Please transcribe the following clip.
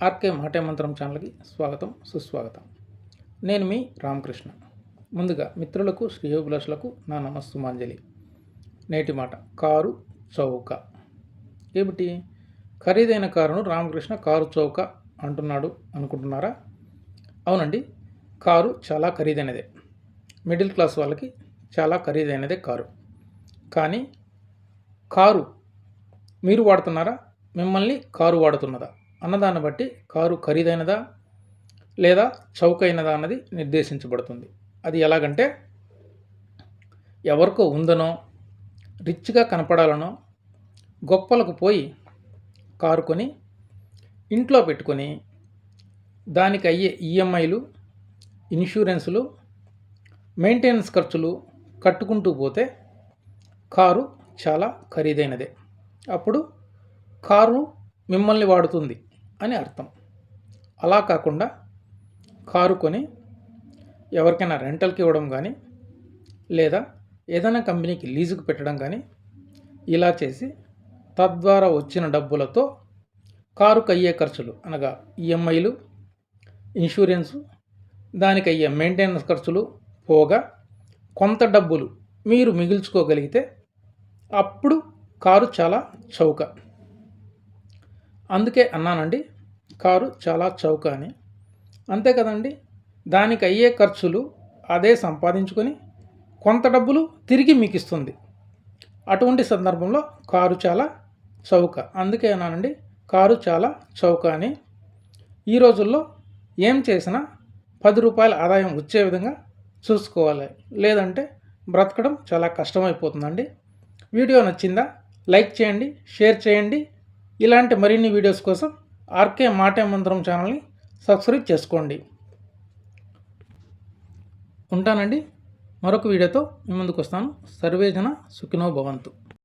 RK మాటే మంత్రం ఛానల్కి స్వాగతం సుస్వాగతం. నేను మీ రామకృష్ణ. ముందుగా మిత్రులకు శ్రేయోభిలాషులకు నా నమస్సుమాంజలి. నేటి మాట కారు చౌక. ఏమిటి ఖరీదైన కారును రామకృష్ణ కారు చౌక అంటున్నాడు అనుకుంటున్నారా? అవునండి, కారు చాలా ఖరీదైనదే. మిడిల్ క్లాస్ వాళ్ళకి చాలా ఖరీదైనదే కారు. కానీ కారు మీరు వాడుతున్నారా, మిమ్మల్ని కారు వాడుతున్నదా అన్నదాన్ని బట్టి కారు ఖరీదైనదా లేదా చౌకైనదా అన్నది నిర్దేశించబడుతుంది. అది ఎలాగంటే, ఎవరికో ఉందనో రిచ్గా కనపడాలనో గొప్పలకు పోయి కారు కొని ఇంట్లో పెట్టుకొని దానికి అయ్యే ఈఎంఐలు, ఇన్సూరెన్సులు, మెయింటెనెన్స్ ఖర్చులు కట్టుకుంటూ పోతే కారు చాలా ఖరీదైనదే. అప్పుడు కారు మిమ్మల్ని వాడుతుంది అని అర్థం. అలా కాకుండా కారు కొని ఎవరికైనా రెంటల్కి ఇవ్వడం కానీ లేదా ఏదైనా కంపెనీకి లీజుకు పెట్టడం కానీ ఇలా చేసి తద్వారా వచ్చిన డబ్బులతో కారుకు అయ్యే ఖర్చులు అనగా ఈఎంఐలు, ఇన్సూరెన్సు, దానికి అయ్యే మెయింటెనెన్స్ ఖర్చులు పోగా కొంత డబ్బులు మీరు మిగిల్చుకోగలిగితే అప్పుడు కారు చాలా చౌక. అందుకే అన్నానండి, కారు చాలా చౌక అని. అంతే కదండి, దానికి అయ్యే ఖర్చులు అదే సంపాదించుకొని కొంత డబ్బులు తిరిగి మీకు ఇస్తుంది. అటువంటి సందర్భంలో కారు చాలా చౌక. అందుకే అన్నానండి, కారు చాలా చౌక అని. ఈ రోజుల్లో ఏం చేసినా 10 రూపాయల ఆదాయం వచ్చే విధంగా చూసుకోవాలి, లేదంటే బ్రతకడం చాలా కష్టమైపోతుందండి. వీడియో నచ్చిందా? లైక్ చేయండి, షేర్ చేయండి. ఇలాంటి మరిన్ని వీడియోస్ కోసం ఆర్కే మాటే మంత్రం ఛానల్ని సబ్స్క్రైబ్ చేసుకోండి. ఉంటానండి, మరొక వీడియోతో మీ ముందుకు వస్తాను. సర్వేజన సుఖినో భవంతు.